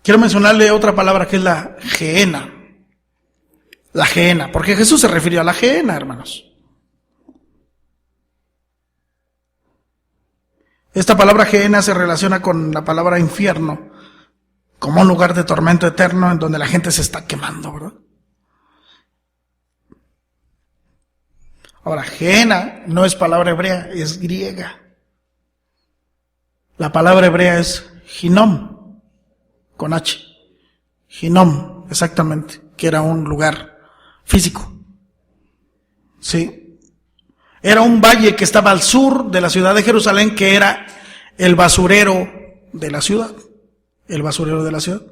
Quiero mencionarle otra palabra que es la Gehenna. La Gehenna, porque Jesús se refirió a la Gehenna, hermanos. Esta palabra Gehenna se relaciona con la palabra infierno, como un lugar de tormento eterno en donde la gente se está quemando, ¿verdad? Ahora, Gehenna no es palabra hebrea, es griega. La palabra hebrea es Hinnom, con H. Hinnom, exactamente, que era un lugar físico. Sí. Era un valle que estaba al sur de la ciudad de Jerusalén, que era el basurero de la ciudad. El basurero de la ciudad.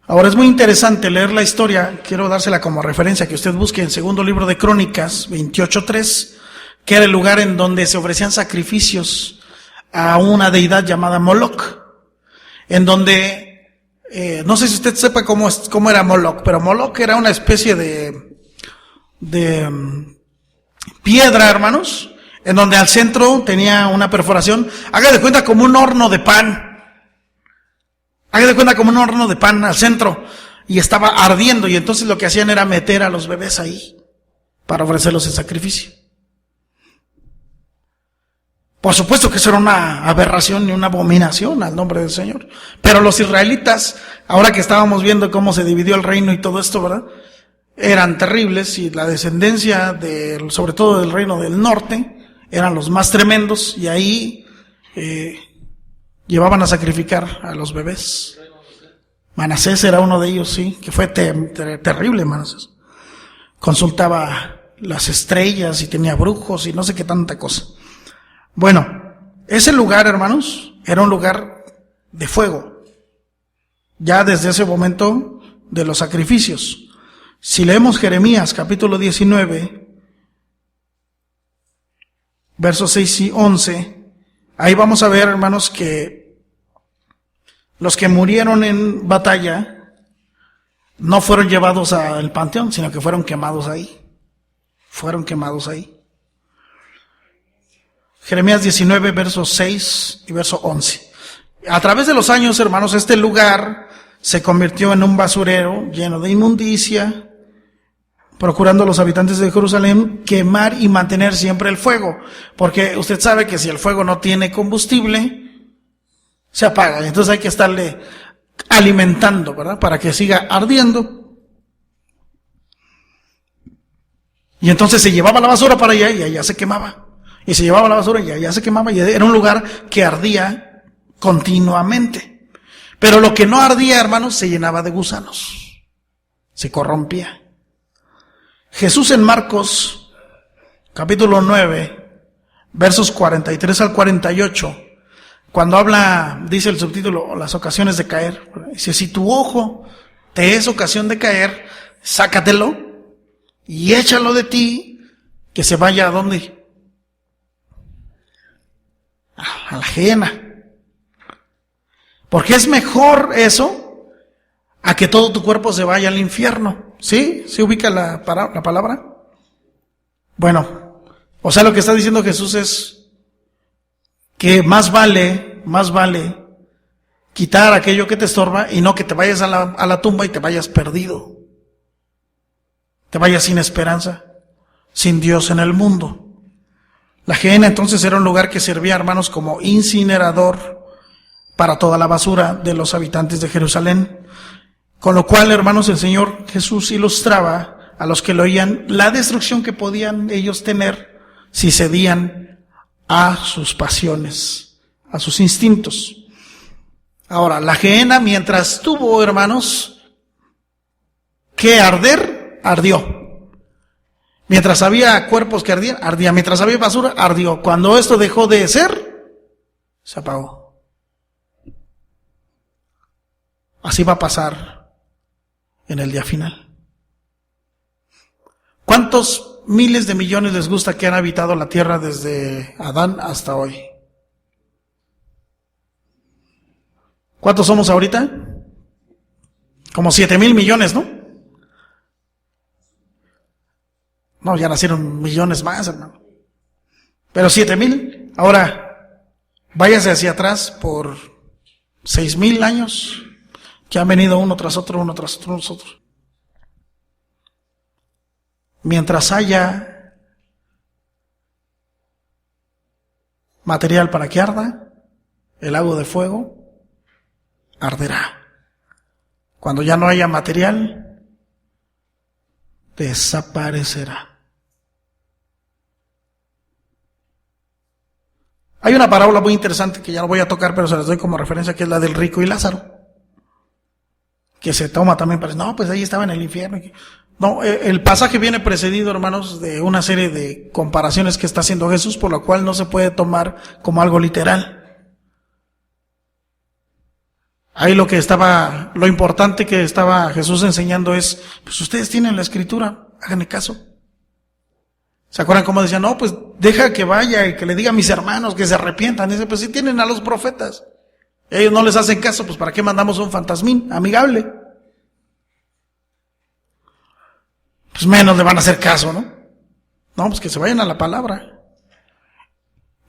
Ahora es muy interesante leer la historia, quiero dársela como referencia, que usted busque en segundo libro de Crónicas, 28:3, que era el lugar en donde se ofrecían sacrificios a una deidad llamada Moloch, en donde, no sé si usted sepa cómo era Moloch, pero Moloch era una especie de piedra, hermanos, en donde al centro tenía una perforación, haga de cuenta como un horno de pan. Haga de cuenta como un horno de pan al centro, y estaba ardiendo, y entonces lo que hacían era meter a los bebés ahí para ofrecerlos en sacrificio. Por supuesto que eso era una aberración y una abominación al nombre del Señor. Pero los israelitas, ahora que estábamos viendo cómo se dividió el reino y todo esto, ¿verdad?, eran terribles, y la descendencia sobre todo del reino del norte eran los más tremendos, y ahí llevaban a sacrificar a los bebés. Manasés era uno de ellos, sí, que fue terrible Manasés. Consultaba las estrellas y tenía brujos y no sé qué tanta cosa. Bueno, ese lugar, hermanos, era un lugar de fuego, ya desde ese momento de los sacrificios. Si leemos Jeremías capítulo 19, versos 6 y 11, ahí vamos a ver, hermanos, que los que murieron en batalla no fueron llevados al panteón, sino que fueron quemados ahí. Fueron quemados ahí. Jeremías 19, versos 6 y verso 11. A través de los años, hermanos, este lugar se convirtió en un basurero lleno de inmundicia, procurando a los habitantes de Jerusalén quemar y mantener siempre el fuego, porque usted sabe que si el fuego no tiene combustible, se apaga, y entonces hay que estarle alimentando, ¿verdad?, para que siga ardiendo. Y entonces se llevaba la basura para allá y allá se quemaba. Y se llevaba la basura y allá se quemaba, y era un lugar que ardía continuamente. Pero lo que no ardía, hermanos, se llenaba de gusanos, se corrompía. Jesús en Marcos, capítulo 9, versos 43 al 48, cuando habla, dice el subtítulo, las ocasiones de caer, dice, si tu ojo te es ocasión de caer, sácatelo y échalo de ti, que se vaya ¿a dónde? A la Gehenna. Porque es mejor eso a que todo tu cuerpo se vaya al infierno. ¿Sí? ¿Se ubica la palabra? Bueno, o sea, lo que está diciendo Jesús es que más vale quitar aquello que te estorba, y no que te vayas a la tumba y te vayas perdido. Te vayas sin esperanza, sin Dios en el mundo. La Gehenna entonces era un lugar que servía, hermanos, como incinerador para toda la basura de los habitantes de Jerusalén. Con lo cual, hermanos, el Señor Jesús ilustraba a los que lo oían la destrucción que podían ellos tener si cedían a sus pasiones, a sus instintos. Ahora, la Gehenna, mientras tuvo, hermanos, que arder, ardió. Mientras había cuerpos que ardían, ardía. Mientras había basura, ardió. Cuando esto dejó de ser, se apagó. Así va a pasar en el día final. ¿Cuántos miles de millones les gusta que han habitado la tierra desde Adán hasta hoy? ¿Cuántos somos ahorita? Como 7,000 millones, ¿no? No, ya nacieron millones más, hermano. Pero 7,000. Ahora, váyase hacia atrás por 6,000 años que han venido uno tras otro, uno tras otro, nosotros. Mientras haya material para que arda, el lago de fuego arderá. Cuando ya no haya material, desaparecerá. Hay una parábola muy interesante que ya no voy a tocar, pero se las doy como referencia, que es la del rico y Lázaro. Que se toma también para decir, no, pues ahí estaba en el infierno. No, el pasaje viene precedido, hermanos, de una serie de comparaciones que está haciendo Jesús, por lo cual no se puede tomar como algo literal. Ahí lo importante que estaba Jesús enseñando es, pues ustedes tienen la Escritura, háganle caso. ¿Se acuerdan cómo decían? No, pues deja que vaya y que le diga a mis hermanos que se arrepientan. Dice, pues si tienen a los profetas, ellos no les hacen caso, pues ¿para qué mandamos un fantasmín amigable? Pues menos le van a hacer caso, ¿no? No, pues que se vayan a la palabra.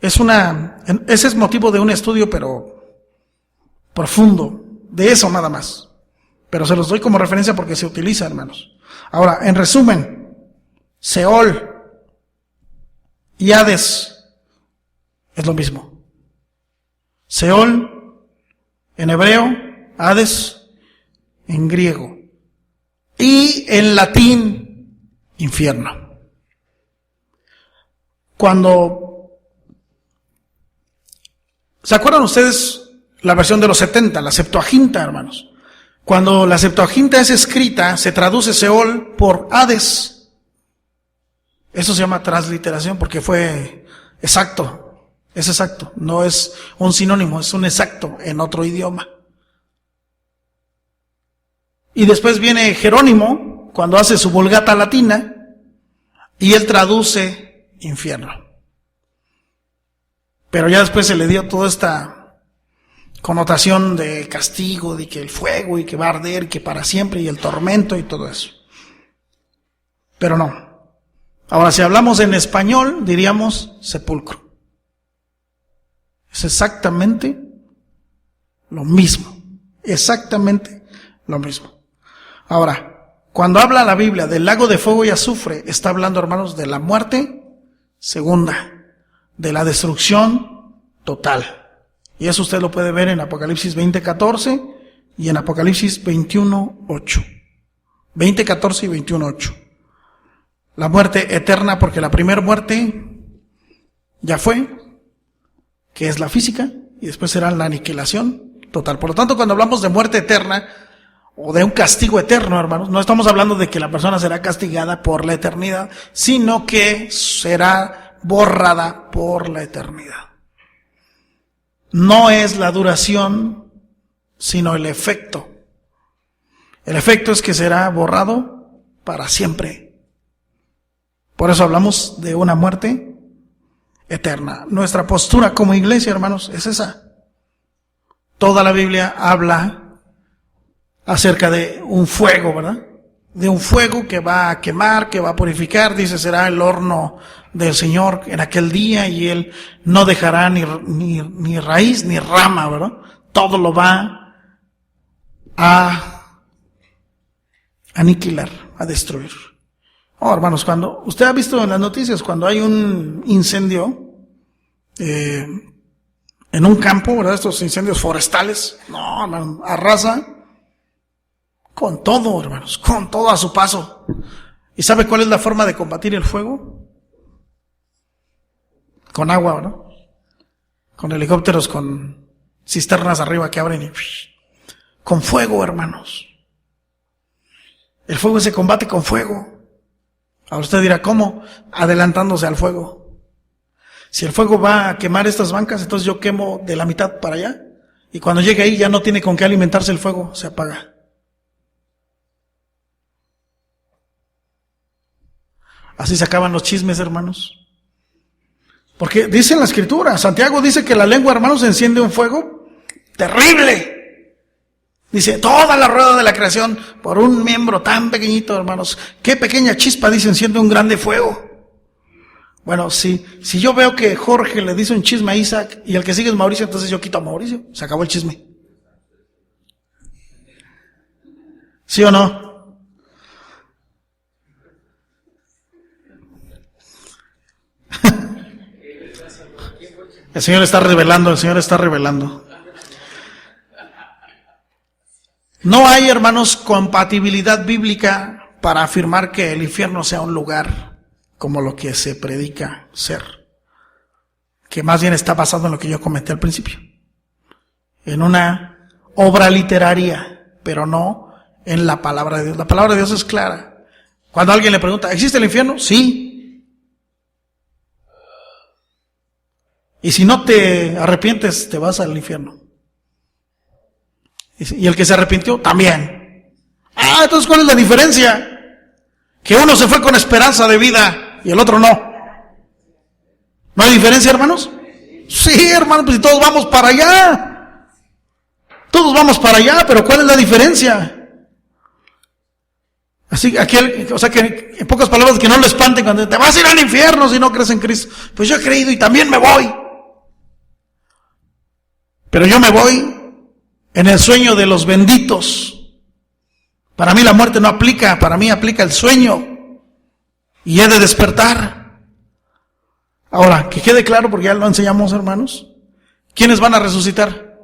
Ese es motivo de un estudio, pero profundo, de eso nada más. Pero se los doy como referencia porque se utiliza, hermanos. Ahora, en resumen, Seol y Hades es lo mismo. Seol en hebreo, Hades en griego. Y en latín, infierno. ¿Se acuerdan ustedes la versión de los 70, la Septuaginta, hermanos? Cuando la Septuaginta es escrita, se traduce Seol por Hades. Eso se llama transliteración porque fue exacto. Es exacto. No es un sinónimo, es un exacto en otro idioma. Y después viene Jerónimo, cuando hace su Vulgata latina, y él traduce infierno. Pero ya después se le dio toda esta connotación de castigo, de que el fuego, y que va a arder, y que para siempre, y el tormento, y todo eso. Pero no. Ahora, si hablamos en español, diríamos sepulcro. Es exactamente lo mismo. Exactamente lo mismo. Ahora, cuando habla la Biblia del lago de fuego y azufre, está hablando, hermanos, de la muerte segunda, de la destrucción total. Y eso usted lo puede ver en Apocalipsis 20:14 y en Apocalipsis 21:8. 20:14 y 21:8. La muerte eterna, porque la primera muerte ya fue, que es la física, y después será la aniquilación total. Por lo tanto, cuando hablamos de muerte eterna, o de un castigo eterno, hermanos, no estamos hablando de que la persona será castigada por la eternidad, sino que será borrada por la eternidad. No es la duración, sino el efecto. El efecto es que será borrado para siempre. Por eso hablamos de una muerte eterna. Nuestra postura como iglesia, hermanos, es esa. Toda la Biblia habla acerca de un fuego, ¿verdad? De un fuego que va a quemar, que va a purificar. Dice, será el horno del Señor en aquel día y Él no dejará ni raíz ni rama, ¿verdad? Todo lo va a aniquilar, a destruir. Oh, hermanos, cuando usted ha visto en las noticias, cuando hay un incendio en un campo, ¿verdad? Estos incendios forestales, no, hermano, arrasa con todo, hermanos, con todo a su paso. ¿Y sabe cuál es la forma de combatir el fuego? Con agua, ¿no? Con helicópteros, con cisternas arriba que abren y con fuego, hermanos. El fuego se combate con fuego. Ahora usted dirá, ¿cómo? Adelantándose al fuego. Si el fuego va a quemar estas bancas, entonces yo quemo de la mitad para allá Y cuando llega ahí ya no tiene con qué alimentarse el fuego, se apaga. Así se acaban los chismes, hermanos. Porque dice en la Escritura, Santiago dice que la lengua, hermanos, enciende un fuego terrible. Dice, toda la rueda de la creación, por un miembro tan pequeñito, hermanos, qué pequeña chispa, dice, enciende un grande fuego. Bueno, si yo veo que Jorge le dice un chisme a Isaac y el que sigue es Mauricio, entonces yo quito a Mauricio, se acabó el chisme. ¿Sí o no? El Señor está revelando, el Señor está revelando. No hay, hermanos, compatibilidad bíblica para afirmar que el infierno sea un lugar como lo que se predica ser, que más bien está basado en lo que yo comenté al principio, en una obra literaria, pero no en la palabra de Dios. La palabra de Dios es clara. Cuando alguien le pregunta, ¿existe el infierno? Sí. Y si no te arrepientes, te vas al infierno. Y el que se arrepintió, también. Entonces, ¿cuál es la diferencia? Que uno se fue con esperanza de vida y el otro no. ¿No hay diferencia, hermanos? Sí, hermanos, pues si todos vamos para allá. Todos vamos para allá, pero ¿cuál es la diferencia? Así, o sea que, en pocas palabras, que no lo espanten cuando te vas a ir al infierno si no crees en Cristo. Pues yo he creído y también me voy. Pero yo me voy en el sueño de los benditos. Para mí la muerte no aplica, para mí aplica el sueño. Y he de despertar. Ahora, que quede claro, porque ya lo enseñamos, hermanos. ¿Quiénes van a resucitar?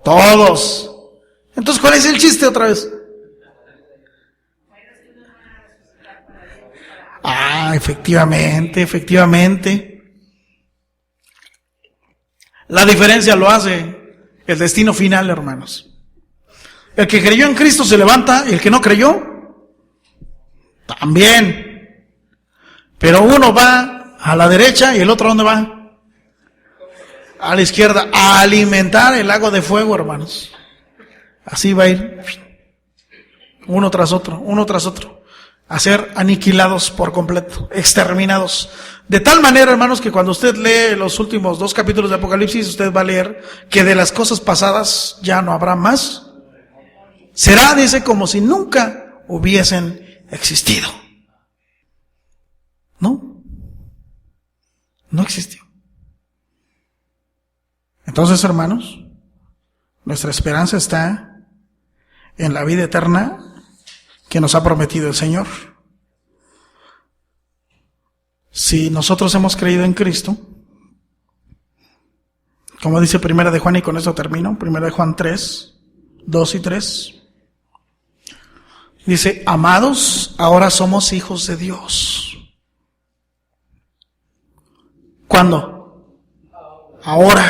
Todos. Entonces, ¿cuál es el chiste otra vez? Efectivamente. La diferencia lo hace el destino final, hermanos. El que creyó en Cristo se levanta, y el que no creyó, también. Pero uno va a la derecha y el otro, ¿a dónde va? A la izquierda, a alimentar el lago de fuego, hermanos. Así va a ir, uno tras otro, a ser aniquilados por completo, exterminados. De tal manera, hermanos, que cuando usted lee los últimos 2 capítulos de Apocalipsis, usted va a leer que de las cosas pasadas ya no habrá más. Será, dice, como si nunca hubiesen existido. No existió. Entonces, hermanos, nuestra esperanza está en la vida eterna que nos ha prometido el Señor. Si nosotros hemos creído en Cristo, como dice 1 de Juan, y con esto termino, 1 de Juan 3, 2 y 3, dice, amados, ahora somos hijos de Dios. ¿Cuándo? Ahora.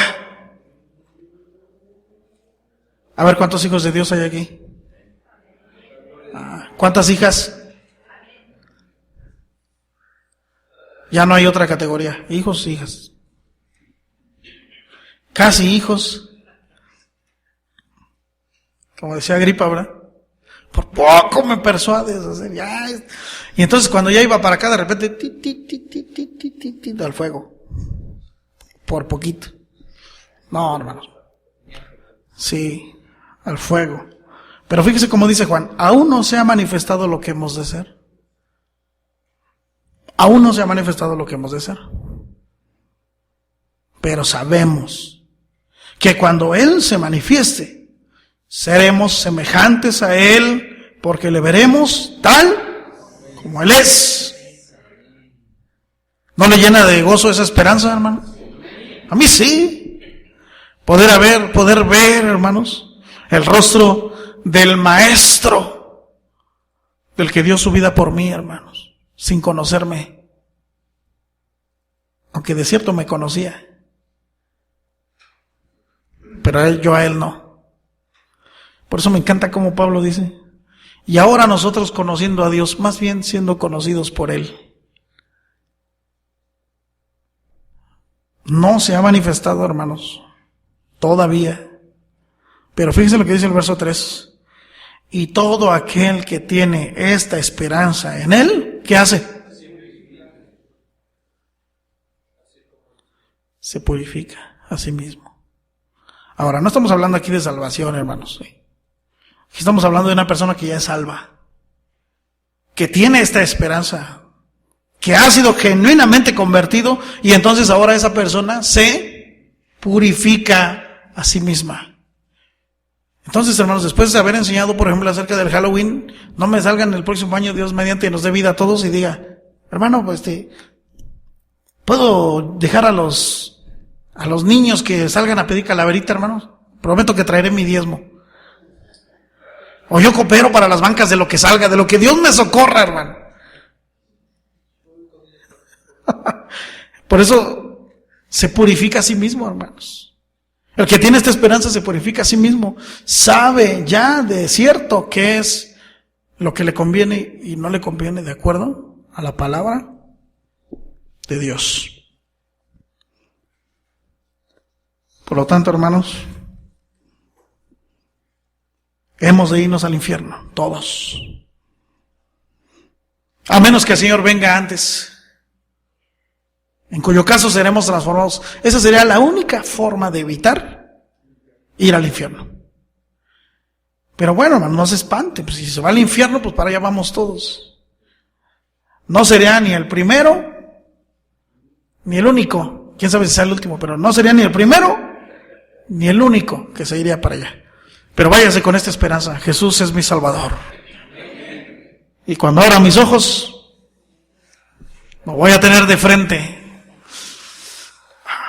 A ver, ¿cuántos hijos de Dios hay aquí? ¿Cuántas hijas? Ya no hay otra categoría. Hijos, hijas. Casi hijos. Como decía Agripa, ¿verdad? Por poco me persuades a hacer ya. Y entonces cuando ya iba para acá, de repente, al fuego. Por poquito. No, hermanos. Sí, al fuego. Pero fíjese como dice Juan, aún no se ha manifestado lo que hemos de ser. Aún no se ha manifestado lo que hemos de ser. Pero sabemos que cuando Él se manifieste, seremos semejantes a Él, porque le veremos tal como Él es. ¿No le llena de gozo esa esperanza, hermano? A mí sí. Poder ver, hermanos, el rostro del Maestro, del que dio su vida por mí, hermanos, sin conocerme. Aunque de cierto me conocía. Pero yo a Él no. Por eso me encanta como Pablo dice, y ahora nosotros conociendo a Dios, más bien siendo conocidos por Él. No se ha manifestado, hermanos, todavía. Pero fíjense lo que dice el verso 3. Y todo aquel que tiene esta esperanza en Él, ¿qué hace? Se purifica a sí mismo. Ahora, no estamos hablando aquí de salvación, hermanos. Aquí estamos hablando de una persona que ya es salva, que tiene esta esperanza, que ha sido genuinamente convertido, y entonces ahora esa persona se purifica a sí misma. Entonces, hermanos, después de haber enseñado, por ejemplo, acerca del Halloween, no me salgan el próximo año, Dios mediante, y nos dé vida a todos, y diga, hermano, pues ¿puedo dejar a los niños que salgan a pedir calaverita, hermanos? Prometo que traeré mi diezmo. O yo coopero para las bancas de lo que salga, de lo que Dios me socorra, hermano. Por eso se purifica a sí mismo, hermanos. El que tiene esta esperanza se purifica a sí mismo. Sabe ya de cierto qué es lo que le conviene y no le conviene de acuerdo a la palabra de Dios. Por lo tanto, hermanos, hemos de irnos al infierno, todos. A menos que el Señor venga antes, en cuyo caso seremos transformados. Esa sería la única forma de evitar ir al infierno. Pero bueno, hermano, no se espante, pues si se va al infierno, pues para allá vamos todos. No sería ni el primero, ni el único. Quién sabe si sea el último, pero no sería ni el primero, ni el único que se iría para allá. Pero váyase con esta esperanza: Jesús es mi Salvador. Y cuando abra mis ojos, lo voy a tener de frente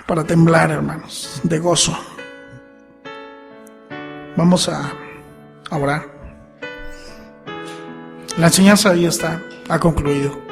para temblar, hermanos, de gozo. Vamos a orar. La enseñanza ahí está, ha concluido.